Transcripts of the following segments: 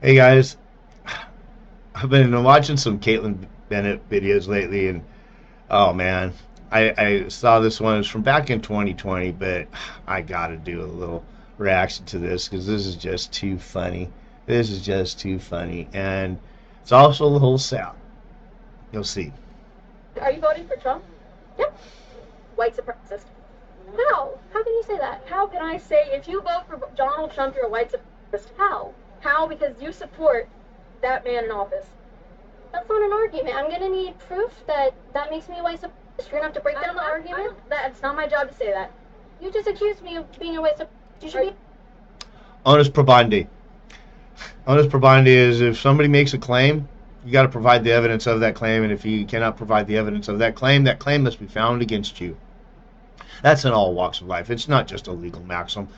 Hey guys, I've been watching some Kaitlin Bennett videos lately, and oh man, I saw this one. It's from back in 2020, but I gotta do a little reaction to this because this is just too funny. This is just too funny, and it's also a little sad. You'll see. Are you voting for Trump? Yep. White supremacist. How? How can you say that? How can I say if you vote for Donald Trump, you're a white supremacist? How? How? Because you support that man in office. That's not an argument. I'm gonna need proof that that makes me a white supremacist. You're gonna have to break down the argument. That's not my job to say that. You just accused me of being a white supremacist. You should be. Honest probandi. Honest probandi is if somebody makes a claim, you got to provide the evidence of that claim, and if you cannot provide the evidence of that claim must be found against you. That's in all walks of life. It's not just a legal maxim.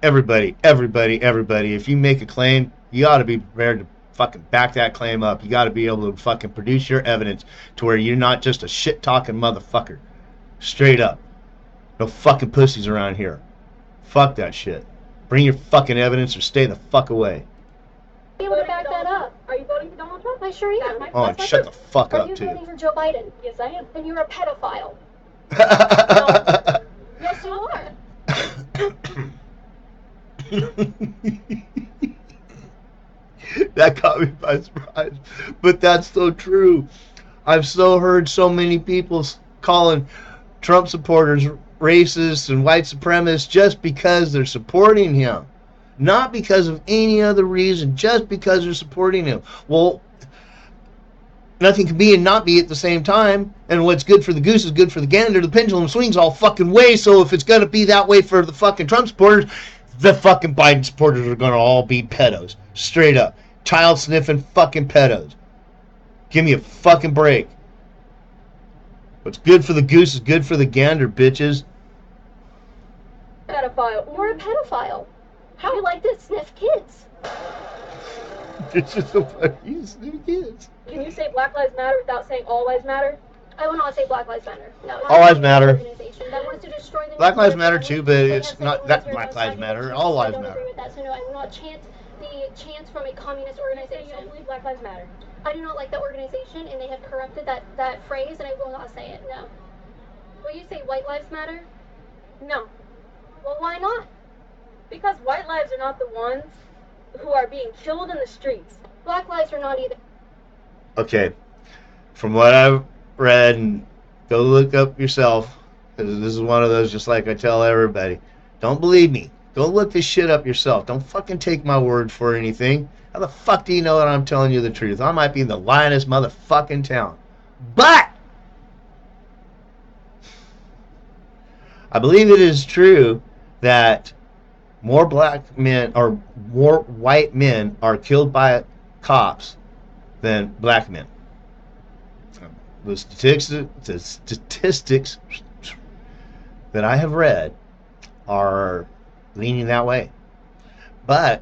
Everybody. If you make a claim, you ought to be prepared to fucking back that claim up. You got to be able to fucking produce your evidence to where you're not just a shit talking motherfucker. Straight up. No fucking pussies around here. Fuck that shit. Bring your fucking evidence or stay the fuck away. Be able to back that up. Are you voting for Donald Trump? I sure am. Oh, and shut the fuck up, too. Are you voting for Joe Biden? Yes, I am. Then you're a pedophile. No. Yes, you are. That caught me by surprise. But that's so true. I've so heard so many people calling Trump supporters racist and white supremacists just because they're supporting him. Not because of any other reason, just because they're supporting him. Well, nothing can be and not be at the same time. And what's good for the goose is good for the gander. The pendulum swings all fucking ways. So if it's going to be that way for the fucking Trump supporters, the fucking Biden supporters are going to all be pedos. Straight up. Child sniffing fucking pedos. Give me a fucking break. What's good for the goose is good for the gander, bitches. Pedophile. You're a pedophile. How? You like to sniff kids. It's just so funny. You sniff kids. Can you say Black Lives Matter without saying All Lives Matter? I will not say Black Lives Matter. No. All Lives Matter. Organization that wants to destroy the Black Lives Matter too, but it's not that Black Lives Matter. All Lives Matter. I don't agree with that, so no, I will not chant the chants from a communist organization. You don't believe Black Lives Matter? I do not like that organization, and they have corrupted that phrase, and I will not say it. No. Will you say White Lives Matter? No. Well, why not? Because white lives are not the ones who are being killed in the streets. Black lives are not either. Okay, from what I've read, and go look up yourself, because this is one of those just like I tell everybody. Don't believe me. Go look this shit up yourself. Don't fucking take my word for anything. How the fuck do you know that I'm telling you the truth? I might be in the lionest motherfucking town. But I believe it is true that more black men or more white men are killed by cops than black men. The statistics that I have read are leaning that way. But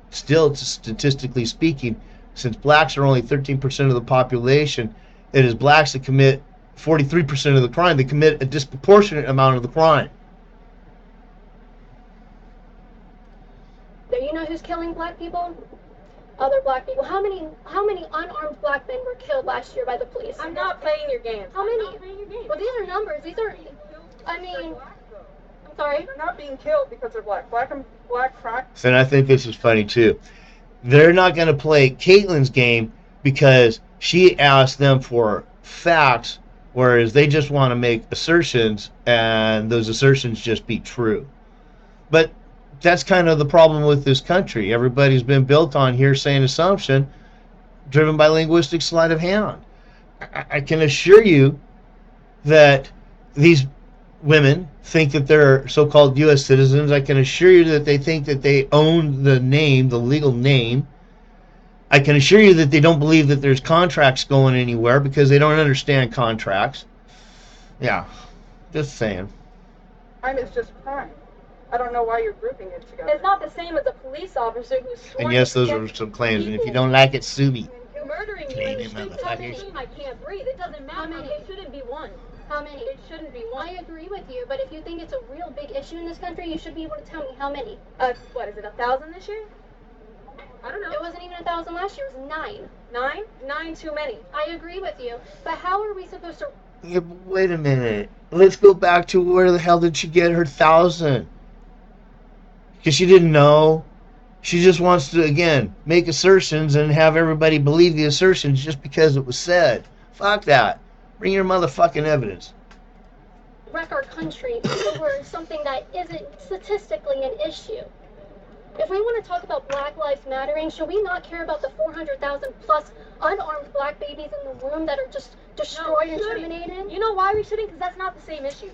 still, statistically speaking, since blacks are only 13% of the population, it is blacks that commit 43% of the crime. They commit a disproportionate amount of the crime. Do you know who's killing black people? Other black people. How many unarmed black men were killed last year by the police? I'm not playing your games. How many? Well, these are numbers. These are. I mean, I'm sorry. They're not being killed because they're black. Black crack. And I think this is funny too. They're not going to play Caitlin's game because she asked them for facts, whereas they just want to make assertions, and those assertions just be true. But that's kind of the problem with this country. Everybody's been built on hearsay and assumption, driven by linguistic sleight of hand. I can assure you that these women think that they're so-called U.S. citizens. I can assure you that they think that they own the name, the legal name. I can assure you that they don't believe that there's contracts going anywhere because they don't understand contracts. Yeah, just saying. Crime is just crime. I don't know why you're grouping it together. It's not the same as a police officer who's sworn. And yes, those are some claims. And if you don't like it, sue me. Murdering you in the street doesn't mean I can't breathe. It doesn't matter. It shouldn't be one. How many? It shouldn't be one. I agree with you, but if you think it's a real big issue in this country, you should be able to tell me how many. What is it, 1,000 this year? I don't know. It wasn't even 1,000 last year. It was 9. 9? 9 too many. I agree with you. But how are we supposed to... Yeah, but wait a minute. Let's go back to where the hell did she get her 1,000? Because she didn't know. She just wants to, again, make assertions and have everybody believe the assertions just because it was said. Fuck that. Bring your motherfucking evidence. Wreck our country over something that isn't statistically an issue. If we want to talk about Black Lives Mattering, should we not care about the 400,000 plus unarmed black babies in the womb that are just destroyed and terminated? You know why we shouldn't? Because that's not the same issue.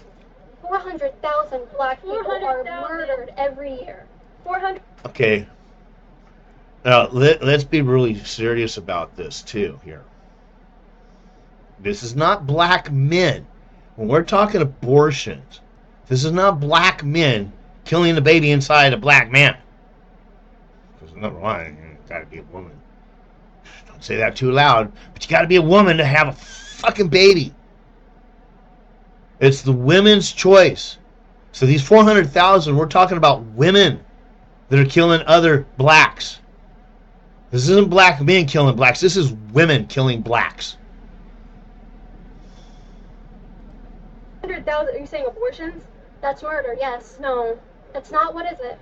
400,000 black people are murdered every year. 400. Okay. Now, let's be really serious about this, too, here. This is not black men. When we're talking abortions, this is not black men killing the baby inside a black man. Because number one, you got to be a woman. Don't say that too loud, but you got to be a woman to have a fucking baby. It's the women's choice. So these 400,000, we're talking about women that are killing other blacks. This isn't black men killing blacks. This is women killing blacks. 100,000, are you saying abortions? That's murder, yes. No. It's not. What is it?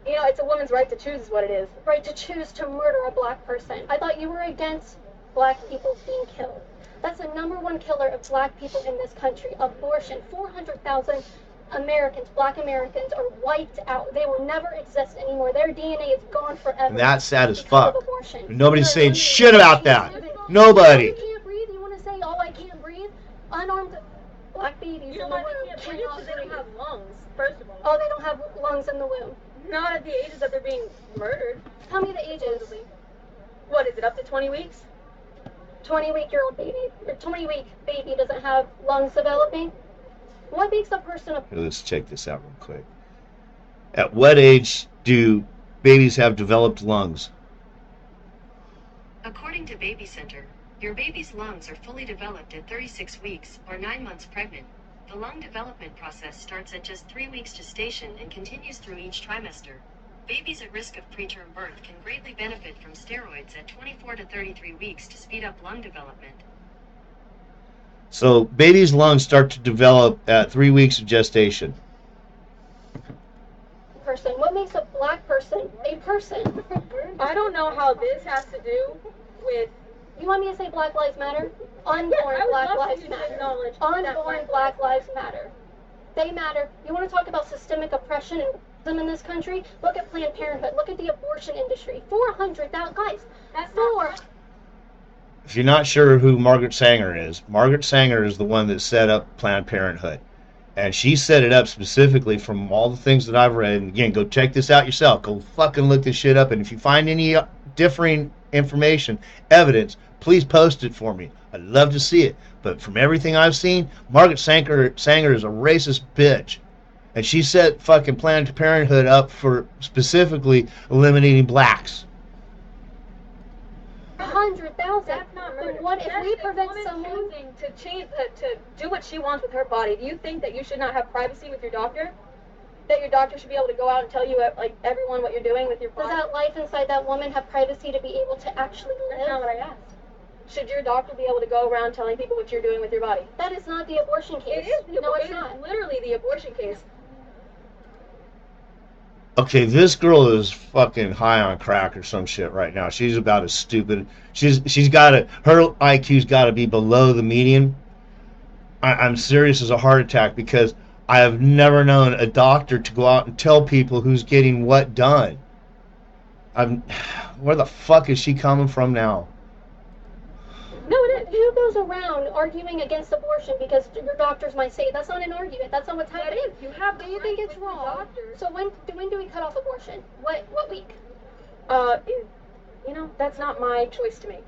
You know, it's a woman's right to choose is what it is. Right to choose to murder a black person. I thought you were against black people being killed. That's the #1 killer of black people in this country. Abortion. 400,000 Americans, black Americans, are wiped out. They will never exist anymore. Their DNA is gone forever. And that's sad as fuck. Nobody's saying shit about that. Nobody. You can't breathe. You want to say, oh, I can't breathe? Unarmed black babies. You know why they can't breathe? Because they don't have lungs, first of all. Oh, they don't have lungs in the womb. Not at the ages that they're being murdered. Tell me the ages. What is it, up to 20 weeks? 20-week-old baby, or 20-week baby doesn't have lungs developing? What makes a person a... Let's check this out real quick. At what age do babies have developed lungs? According to Baby Center, your baby's lungs are fully developed at 36 weeks or 9 months pregnant. The lung development process starts at just 3 weeks gestation and continues through each trimester. Babies at risk of preterm birth can greatly benefit from steroids at 24 to 33 weeks to speed up lung development. So babies' lungs start to develop at 3 weeks of gestation. Person. What makes a black person a person? I don't know how this has to do with... You want me to say Black Lives Matter? Unborn Black Lives Matter. Unborn Black Lives Matter. They matter. You want to talk about systemic oppression and racism in this country? Look at Planned Parenthood. Look at the abortion industry. 400,000 guys. That's 4. If you're not sure who Margaret Sanger is the one that set up Planned Parenthood. And she set it up specifically from all the things that I've read. And again, go check this out yourself. Go fucking look this shit up. And if you find any differing information, evidence, please post it for me. I'd love to see it. But from everything I've seen, Margaret Sanger is a racist bitch. And she set fucking Planned Parenthood up for specifically eliminating blacks. 100,000. That's not murder. What if we prevent someone to change to do what she wants with her body? Do you think that you should not have privacy with your doctor? That your doctor should be able to go out and tell you, like everyone, what you're doing with your body? Does that life inside that woman have privacy to be able to actually live? That's not what I asked. Should your doctor be able to go around telling people what you're doing with your body? That is not the abortion case. It is. It's not. Literally the abortion case. Okay, this girl is fucking high on crack or some shit right now. She's about as stupid. She's got to, her IQ's got to be below the median. I'm serious as a heart attack because I have never known a doctor to go out and tell people who's getting what done. Where the fuck is she coming from now? No, who goes around arguing against abortion because your doctors might say that's not an argument. That's not what's happening. That is. You have. Do you think it's wrong? So when do we cut off abortion? What week? That's not my choice to make.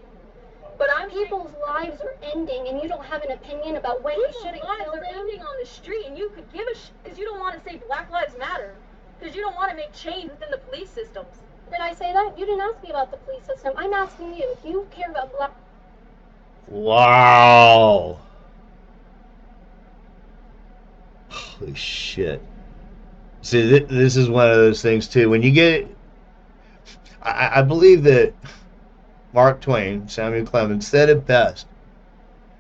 But people's lives are ending, and you don't have an opinion about when you shouldn't kill them. People's lives are ending on the street, and you could give a because you don't want to say Black Lives Matter, because you don't want to make change within the police systems. Did I say that? You didn't ask me about the police system. I'm asking you if you care about black. Wow. Holy shit. See, this is one of those things, too. When you get I believe that Mark Twain, Samuel Clemens, said it best.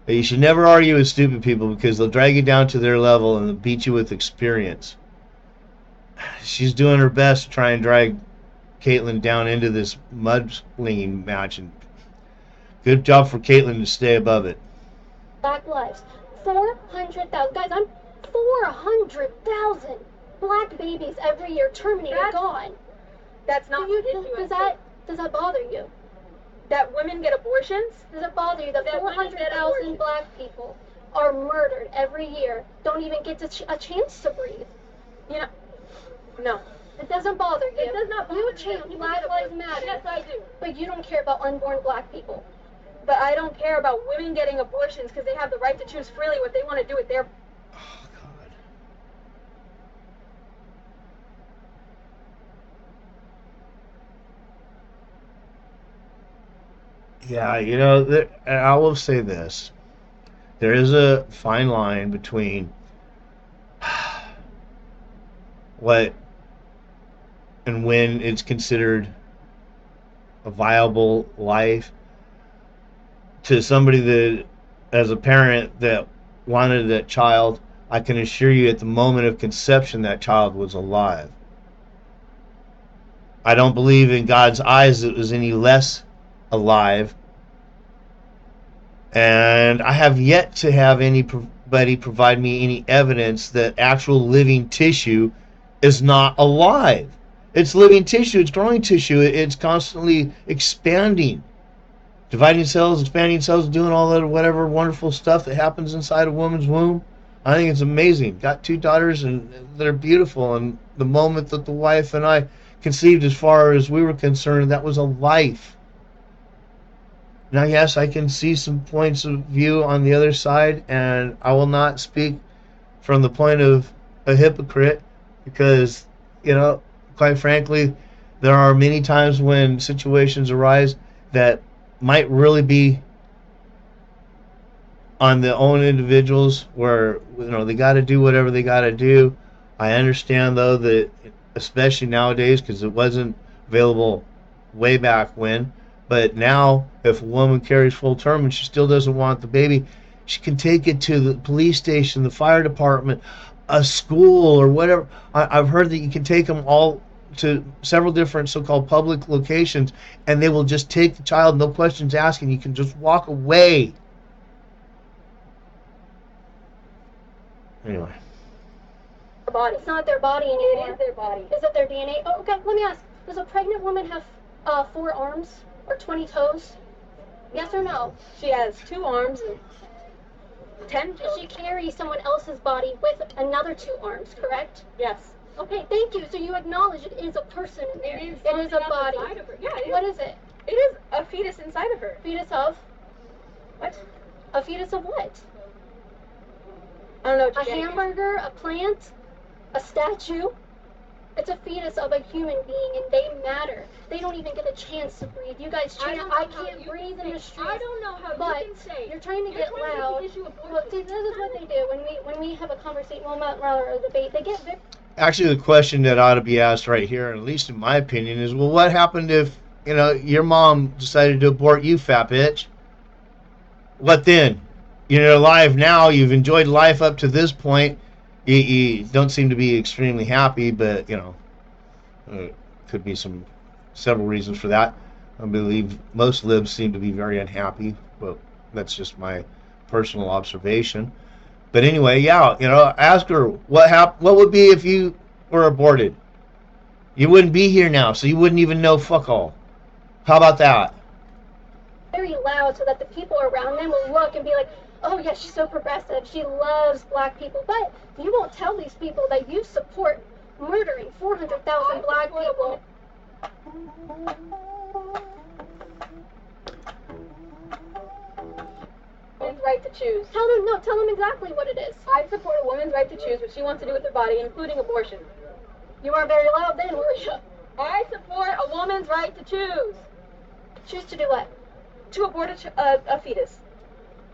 That you should never argue with stupid people because they'll drag you down to their level and they'll beat you with experience. She's doing her best to try and drag Kaitlin down into this mudslinging match, and good job for Kaitlin to stay above it. Black lives. 400,000. Guys, I'm 400,000 black babies every year terminated, gone. That's not the issue. Does that bother you? That women get abortions? Does it bother you that That women get 400,000 abortions. black people are murdered every year, don't even get a chance to breathe? You know, no. It doesn't bother you. It does not bother You me chant that people Black get Lives abortions. Matter. Yes, I do. But you don't care about unborn black people. But I don't care about women getting abortions because they have the right to choose freely what they want to do with their... Oh, God. Yeah, I will say this. There is a fine line between what and when it's considered a viable life to somebody that, as a parent that wanted that child, I can assure you at the moment of conception that child was alive. I don't believe in God's eyes it was any less alive. And I have yet to have anybody provide me any evidence that actual living tissue is not alive. It's living tissue, it's growing tissue, it's constantly expanding, dividing cells, expanding cells, doing all that whatever wonderful stuff that happens inside a woman's womb. I think it's amazing. Got two daughters and they're beautiful. And the moment that the wife and I conceived, as far as we were concerned, that was a life. Now, yes, I can see some points of view on the other side, and I will not speak from the point of a hypocrite because, quite frankly, there are many times when situations arise that might really be on the own individuals where they got to do whatever they got to do. I understand though that especially nowadays because it wasn't available way back when, but now if a woman carries full term and she still doesn't want the baby, she can take it to the police station, the fire department, a school or whatever. I've heard that you can take them all to several different so-called public locations and they will just take the child, no questions asked, and you can just walk away. Anyway. Body. It's not their body anymore. It is their body. Is it their DNA? Oh, okay, let me ask. Does a pregnant woman have 4 arms or 20 toes? Yes or no? She has 2 arms and 10 toes. Does she carry someone else's body with another 2 arms, correct? Yes. Okay, thank you. So you acknowledge it is a person in there. It is a body. Inside of her. Yeah, it is. What is it? It is a fetus inside of her. Fetus of? What? A fetus of what? I don't know what A you're getting at. hamburger, a plant, a statue. It's a fetus of a human being, and they matter. They don't even get a chance to breathe. You guys chant, I can't breathe in the streets. I don't know how But you can say. you're trying to get trying to loud. make the issue of Well, see, this is what they do when we have a conversation, well, not rather a debate. They get very. Actually, the question that ought to be asked right here, at least in my opinion, is, well, what happened if, your mom decided to abort you, fat bitch? What then? You're alive now. You've enjoyed life up to this point. You don't seem to be extremely happy, but, could be several reasons for that. I believe most libs seem to be very unhappy, but that's just my personal observation. But anyway, yeah, ask her what would be if you were aborted. You wouldn't be here now, so you wouldn't even know fuck all. How about that? Very loud so that the people around them will look and be like, oh yeah, she's so progressive, she loves black people. But you won't tell these people that you support murdering 400,000 black people. Woman's right to choose. Tell them exactly what it is. I support a woman's right to choose what she wants to do with her body, including abortion. You are very loud then, were you? I support a woman's right to choose. Choose to do what? To abort a fetus.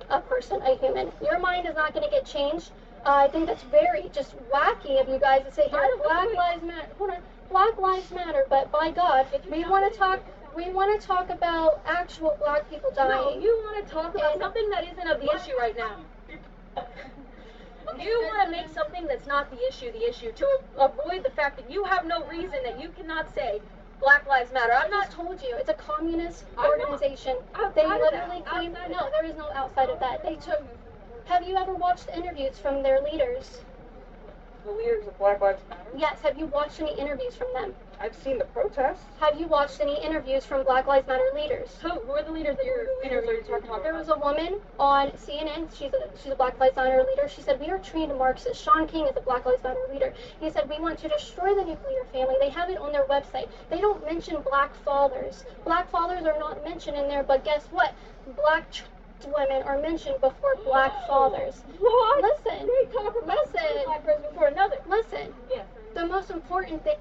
A person, a human. Your mind is not going to get changed. I think that's very just wacky of you guys to say, here, Black Lives Matter. Hold on. Black Lives Matter, but by God, we want to talk. We want to talk about actual black people dying. No, you want to talk about something that isn't of the issue right now. You want to make something that's not the issue to avoid the fact that you have no reason that you cannot say Black Lives Matter. I just told you, it's a communist organization. They literally claim, no, there is no outside of that. They took, have you ever watched interviews from their leaders? The leaders of Black Lives Matter? Yes, have you watched any interviews from them? I've seen the protests. Have you watched any interviews from Black Lives Matter leaders? Who are the leaders that you're interviewing? There was a woman on CNN, she's a Black Lives Matter leader. She said, we are trained Marxists. Sean King is a Black Lives Matter leader. He said, we want to destroy the nuclear family. They have it on their website. They don't mention black fathers. Black fathers are not mentioned in there, but guess what? Black women are mentioned before black fathers. What? Listen. They talk about one person before another. Listen. Yes. The most important thing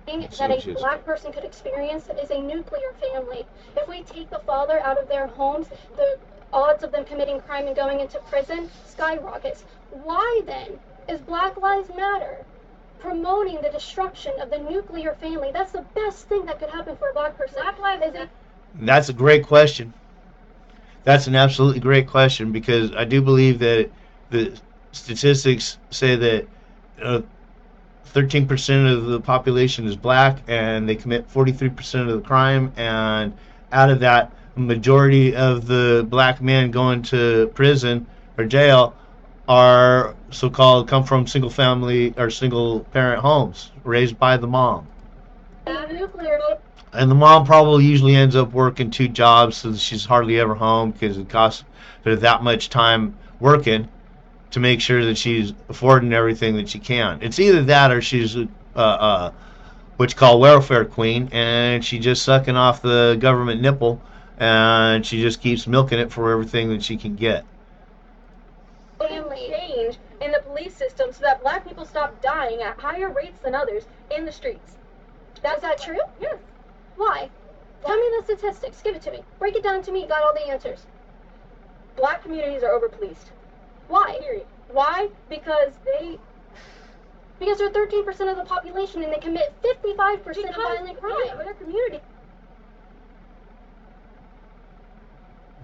that a black person could experience is a nuclear family. If we take the father out of their homes, the odds of them committing crime and going into prison skyrockets. Why then is Black Lives Matter promoting the destruction of the nuclear family? That's the best thing that could happen for a black person. Black Lives Matter. That's a great question. That's an absolutely great question, because I do believe that the statistics say that 13% of the population is black, and they commit 43% of the crime, and out of that, the majority of the black men going to prison or jail are so-called come from single family or single parent homes raised by the mom. Nuclear. And the mom probably usually ends up working 2 jobs, so she's hardly ever home because it costs her that much time working to make sure that she's affording everything that she can. It's either that or she's what you call welfare queen, and she's just sucking off the government nipple, and she just keeps milking it for everything that she can get. Change in the police system so that black people stop dying at higher rates than others in the streets. Is that true? Yes. Why? Tell me the statistics. Give it to me. Break it down to me. Got all the answers. Black communities are over-policed. Why? Period. Why? Because they're 13% of the population and they commit 55% of violent crime. Yeah, but their community.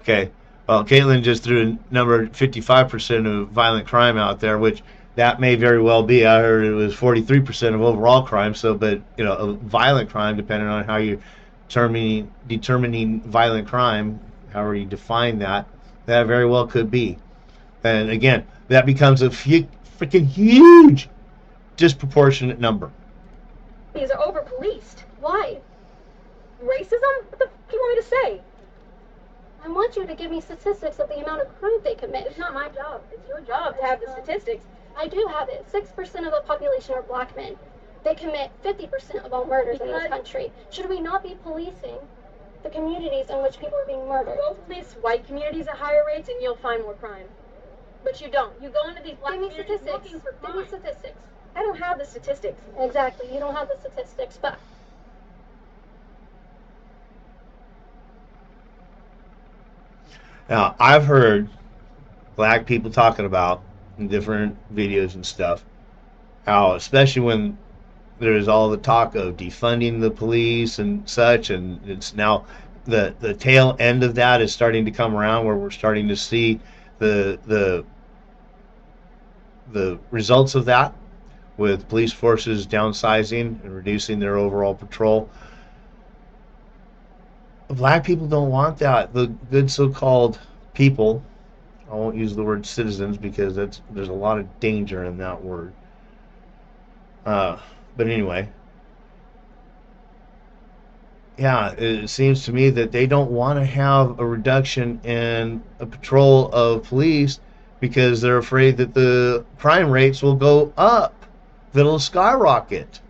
Okay. Well, Kaitlin just threw a number 55% of violent crime out there, which that may very well be. I heard it was 43% of overall crime. So, but a violent crime, depending on how you're determining violent crime, however you define that, that very well could be. And again, that becomes a freaking huge disproportionate number. These are over-policed. Why? Racism? What the f*** do you want me to say? I want you to give me statistics of the amount of crime they commit. It's not my job. It's your job to have the statistics. I do have it. 6% of the population are black men. They commit 50% of all murders in this country. Should we not be policing the communities in which people are being murdered? Go police white communities at higher rates and you'll find more crime. But you don't. You go into these black communities looking for crime. Give me statistics. I don't have the statistics. Exactly. You don't have the statistics, but Now, I've heard black people talking about in different videos and stuff how, especially when there's all the talk of defunding the police and such, and it's now the tail end of that is starting to come around, where we're starting to see the results of that, with police forces downsizing and reducing their overall patrol. Black people don't want that. The good so-called people, I won't use the word citizens because there's a lot of danger in that word. But anyway, yeah, it seems to me that they don't want to have a reduction in a patrol of police because they're afraid that the crime rates will go up, that it'll skyrocket.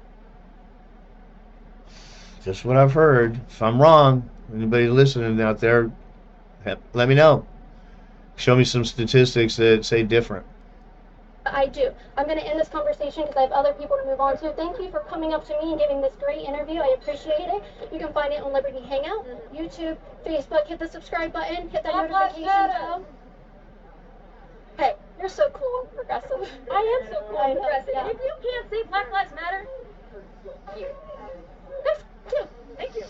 Just what I've heard. If I'm wrong, anybody listening out there, let me know. Show me some statistics that say different. I do. I'm going to end this conversation because I have other people to move on to. Thank you for coming up to me and giving this great interview. I appreciate it. You can find it on Liberty Hangout, YouTube, Facebook. Hit the subscribe button. Hit that notification bell. Hey, You're so cool and progressive. I am so cool and progressive. Yeah. If you can't say Black Lives Matter, You. That's cute. Thank you.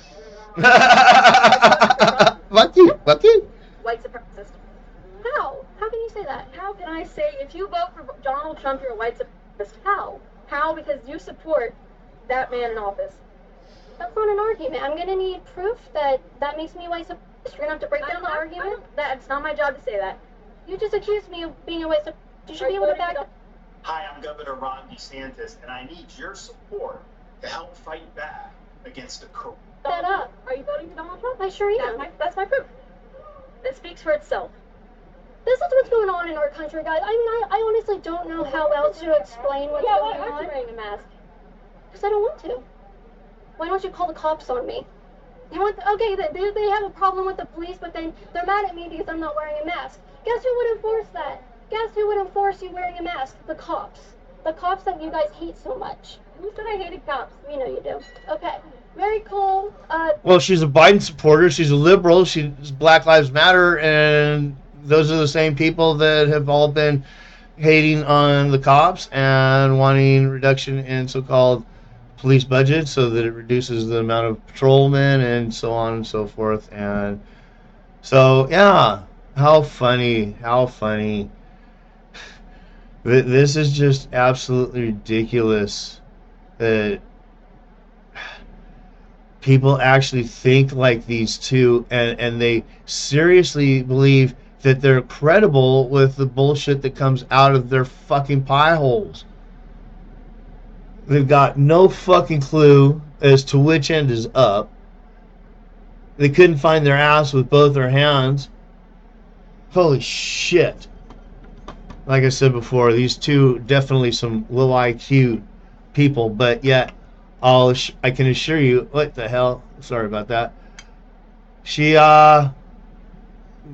Fuck you. Fuck you. White supremacist. How? How can you say that? How can I say if you vote for Donald Trump, you're a white supremacist? How? How? Because you support that man in office. That's not an argument. I'm gonna need proof that that makes me a white supremacist. You're gonna have to break down the argument. That's not my job to say that. You just accused me of being a white supremacist. You should be able to back up. Hi, I'm Governor Ron DeSantis, and I need your support to help fight back against the corrupt. That up. Are you voting for Donald Trump? I sure am. That's my proof. It speaks for itself. This is what's going on in our country, guys. I mean, I honestly don't know how else to explain what's going Why aren't on. you wearing a mask? Because I don't want to. Why don't you call the cops on me? Okay, they have a problem with the police, but then they're mad at me because I'm not wearing a mask. Guess who would enforce that? Guess who would enforce you wearing a mask? The cops. The cops that you guys hate so much. Who said I hated cops? You know you do. Okay. Very cool. Well, she's a Biden supporter. She's a liberal. She's Black Lives Matter, and those are the same people that have all been hating on the cops and wanting reduction in so-called police budget so that it reduces the amount of patrolmen and so on and so forth. And so, yeah, how funny. This is just absolutely ridiculous that people actually think like these two, and they seriously believe that they're credible with the bullshit that comes out of their fucking pie holes. They've got no fucking clue as to which end is up. They couldn't find their ass with both their hands. Holy shit. Like I said before, these two definitely some low IQ people, but yet I can assure you, what the hell? Sorry about that.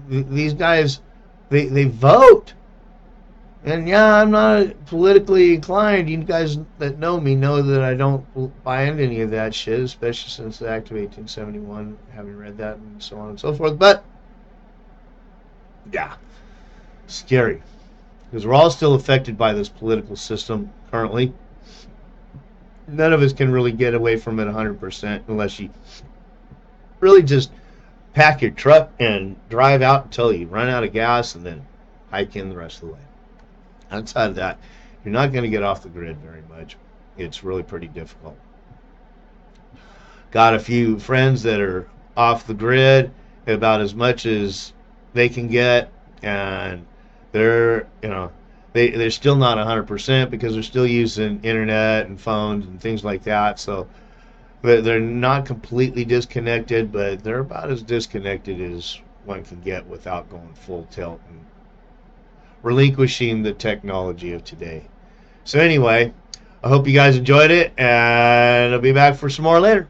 These guys, they vote. And yeah, I'm not politically inclined. You guys that know me know that I don't buy into any of that shit, especially since the Act of 1871, having read that and so on and so forth. But, yeah, scary. Because we're all still affected by this political system currently. None of us can really get away from it 100% unless you really just pack your truck and drive out until you run out of gas and then hike in the rest of the way. Outside of that, you're not going to get off the grid very much. It's really pretty difficult. Got a few friends that are off the grid about as much as they can get, and they're still not 100% because they're still using internet and phones and things like that. So they're not completely disconnected, but they're about as disconnected as one can get without going full tilt and relinquishing the technology of today. So anyway, I hope you guys enjoyed it, and I'll be back for some more later.